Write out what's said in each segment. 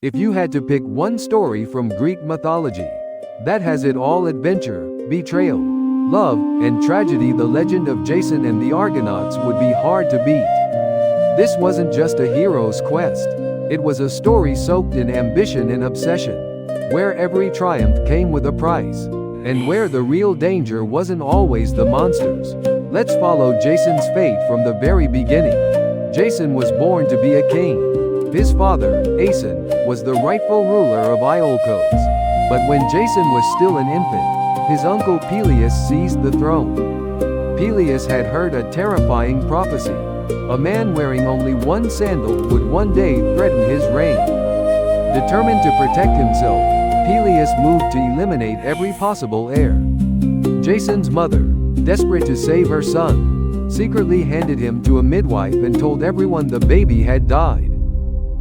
If you had to pick one story from Greek mythology that has it all, adventure, betrayal, love, and tragedy, the legend of Jason and the Argonauts would be hard to beat. This wasn't just a hero's quest. It was a story soaked in ambition and obsession, where every triumph came with a price, and where the real danger wasn't always the monsters. Let's follow Jason's fate from the very beginning. Jason was born to be a king. His father, Aeson, was the rightful ruler of Iolcos. But when Jason was still an infant, his uncle Pelias seized the throne. Pelias had heard a terrifying prophecy. A man wearing only one sandal would one day threaten his reign. Determined to protect himself, Pelias moved to eliminate every possible heir. Jason's mother, desperate to save her son, secretly handed him to a midwife and told everyone the baby had died.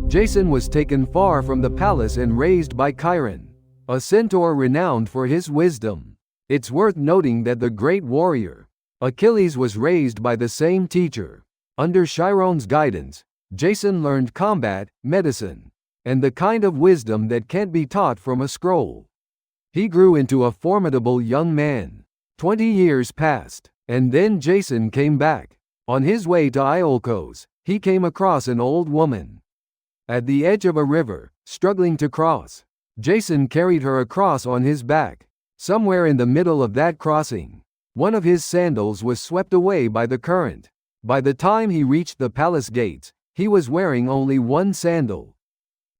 Jason was taken far from the palace and raised by Chiron, a centaur renowned for his wisdom. It's worth noting that the great warrior, Achilles, was raised by the same teacher. Under Chiron's guidance, Jason learned combat, medicine, and the kind of wisdom that can't be taught from a scroll. He grew into a formidable young man. 20 years passed, and then Jason came back. On his way to Iolcos, he came across an old woman at the edge of a river, struggling to cross. Jason carried her across on his back. Somewhere in the middle of that crossing, one of his sandals was swept away by the current. By the time he reached the palace gates, he was wearing only one sandal.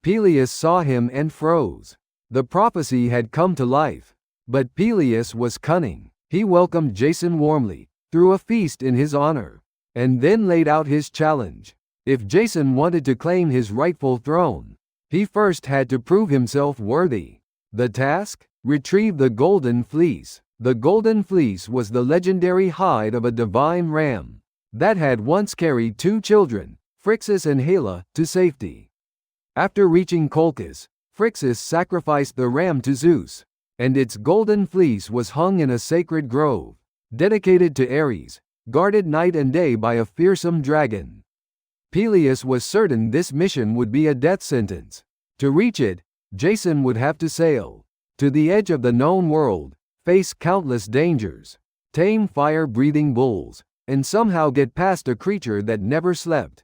Pelias saw him and froze. The prophecy had come to life. But Pelias was cunning. He welcomed Jason warmly, threw a feast in his honor, and then laid out his challenge. If Jason wanted to claim his rightful throne, he first had to prove himself worthy. The task? Retrieve the Golden Fleece. The Golden Fleece was the legendary hide of a divine ram that had once carried two children, Phrixus and Hela, to safety. After reaching Colchis, Phrixus sacrificed the ram to Zeus, and its golden fleece was hung in a sacred grove, dedicated to Ares, guarded night and day by a fearsome dragon. Pelias was certain this mission would be a death sentence. To reach it, Jason would have to sail to the edge of the known world, face countless dangers, tame fire-breathing bulls, and somehow get past a creature that never slept.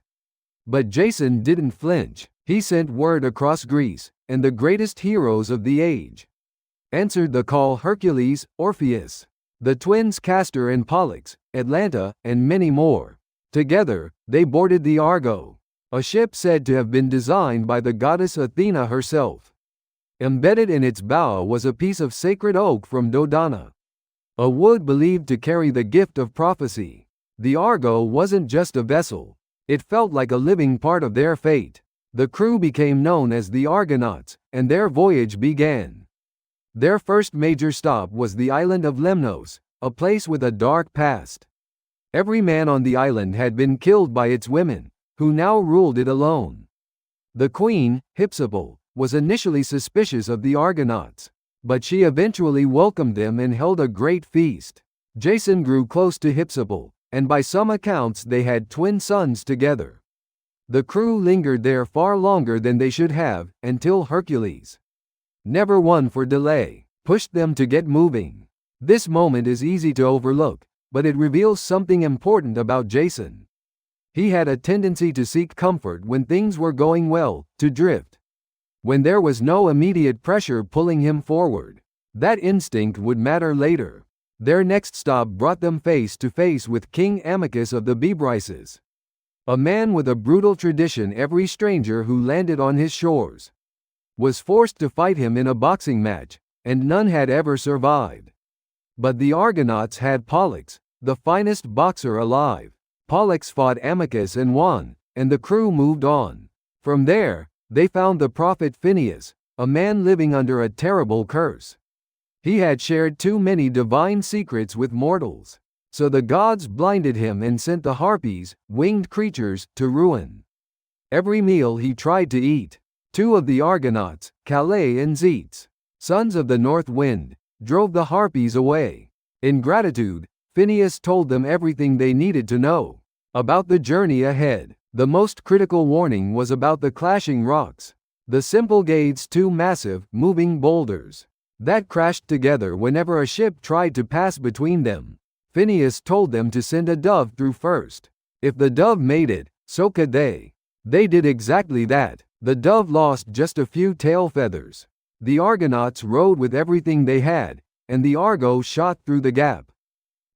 But Jason didn't flinch. He sent word across Greece, and the greatest heroes of the age answered the call: Hercules, Orpheus, the twins Castor and Pollux, Atalanta, and many more. Together, they boarded the Argo, a ship said to have been designed by the goddess Athena herself. Embedded in its bow was a piece of sacred oak from Dodona, a wood believed to carry the gift of prophecy. The Argo wasn't just a vessel. It felt like a living part of their fate. The crew became known as the Argonauts, and their voyage began. Their first major stop was the island of Lemnos, a place with a dark past. Every man on the island had been killed by its women, who now ruled it alone. The queen, Hypsipyle, was initially suspicious of the Argonauts, but she eventually welcomed them and held a great feast. Jason grew close to Hypsipyle, and by some accounts they had twin sons together. The crew lingered there far longer than they should have, until Hercules, never one for delay, pushed them to get moving. This moment is easy to overlook, but it reveals something important about Jason. He had a tendency to seek comfort when things were going well, to drift when there was no immediate pressure pulling him forward. That instinct would matter later. Their next stop brought them face to face with King Amycus of the Bebryces, a man with a brutal tradition. Every stranger who landed on his shores was forced to fight him in a boxing match, and none had ever survived. But the Argonauts had Pollux, the finest boxer alive. Pollux fought Amycus and won, and the crew moved on. From there, they found the prophet Phineus, a man living under a terrible curse. He had shared too many divine secrets with mortals, so the gods blinded him and sent the Harpies, winged creatures, to ruin every meal he tried to eat. Two of the Argonauts, Calais and Zetes, sons of the North Wind, drove the Harpies away. In gratitude, Phineus told them everything they needed to know about the journey ahead. The most critical warning was about the clashing rocks. The simple gates, two massive, moving boulders that crashed together whenever a ship tried to pass between them. Phineus told them to send a dove through first. If the dove made it, so could they. They did exactly that. The dove lost just a few tail feathers. The Argonauts rowed with everything they had, and the Argo shot through the gap,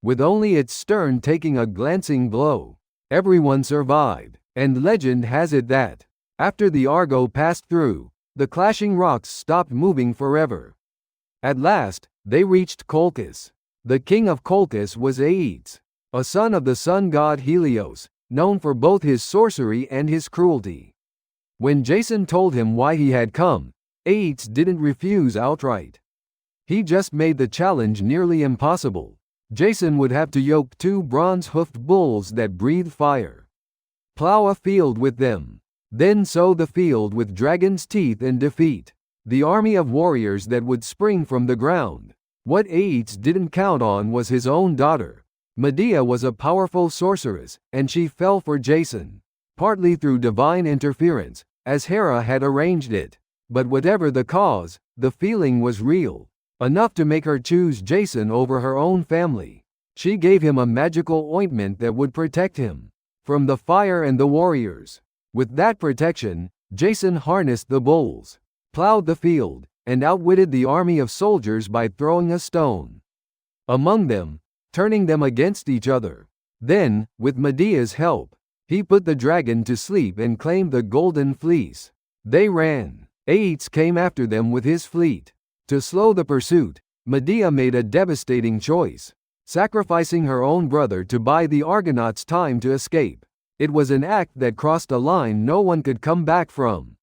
with only its stern taking a glancing blow. Everyone survived, and legend has it that, after the Argo passed through, the clashing rocks stopped moving forever. At last, they reached Colchis. The king of Colchis was Aetes, a son of the sun god Helios, known for both his sorcery and his cruelty. When Jason told him why he had come, Aetes didn't refuse outright. He just made the challenge nearly impossible. Jason would have to yoke 2 bronze-hoofed bulls that breathe fire, plow a field with them, then sow the field with dragon's teeth and defeat the army of warriors that would spring from the ground. What Aetes didn't count on was his own daughter. Medea was a powerful sorceress, and she fell for Jason, partly through divine interference, as Hera had arranged it. But whatever the cause, the feeling was real, enough to make her choose Jason over her own family. She gave him a magical ointment that would protect him from the fire and the warriors. With that protection, Jason harnessed the bulls, plowed the field, and outwitted the army of soldiers by throwing a stone among them, turning them against each other. Then, with Medea's help, he put the dragon to sleep and claimed the Golden Fleece. They ran. Aetes came after them with his fleet. To slow the pursuit, Medea made a devastating choice, sacrificing her own brother to buy the Argonauts time to escape. It was an act that crossed a line no one could come back from.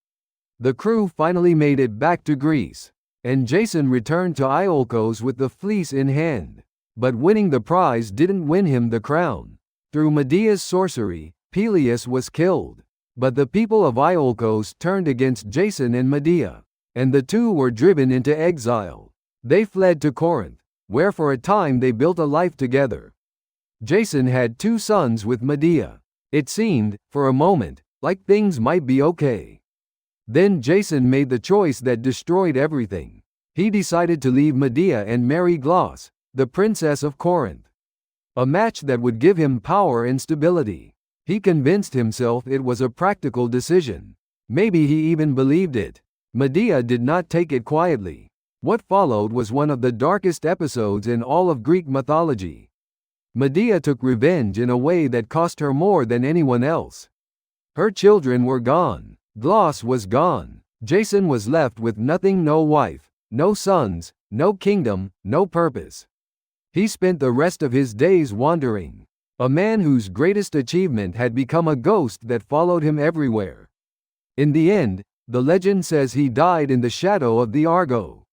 The crew finally made it back to Greece, and Jason returned to Iolcos with the fleece in hand. But winning the prize didn't win him the crown. Through Medea's sorcery, Pelias was killed. But the people of Iolcos turned against Jason and Medea, and the two were driven into exile. They fled to Corinth, where for a time they built a life together. Jason had 2 sons with Medea. It seemed, for a moment, like things might be okay. Then Jason made the choice that destroyed everything. He decided to leave Medea and marry Glauce, the princess of Corinth, a match that would give him power and stability. He convinced himself it was a practical decision. Maybe he even believed it. Medea did not take it quietly. What followed was one of the darkest episodes in all of Greek mythology. Medea took revenge in a way that cost her more than anyone else. Her children were gone. Glauce was gone. Jason was left with nothing, no wife, no sons, no kingdom, no purpose. He spent the rest of his days wandering, a man whose greatest achievement had become a ghost that followed him everywhere. In the end, the legend says he died in the shadow of the Argo,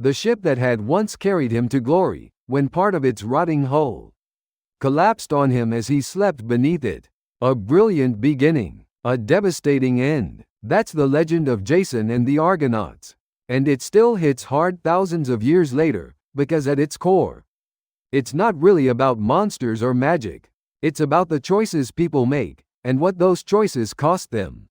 the ship that had once carried him to glory, when part of its rotting hull collapsed on him as he slept beneath it. A brilliant beginning, a devastating end. That's the legend of Jason and the Argonauts. And it still hits hard thousands of years later, because at its core, it's not really about monsters or magic. It's about the choices people make, and what those choices cost them.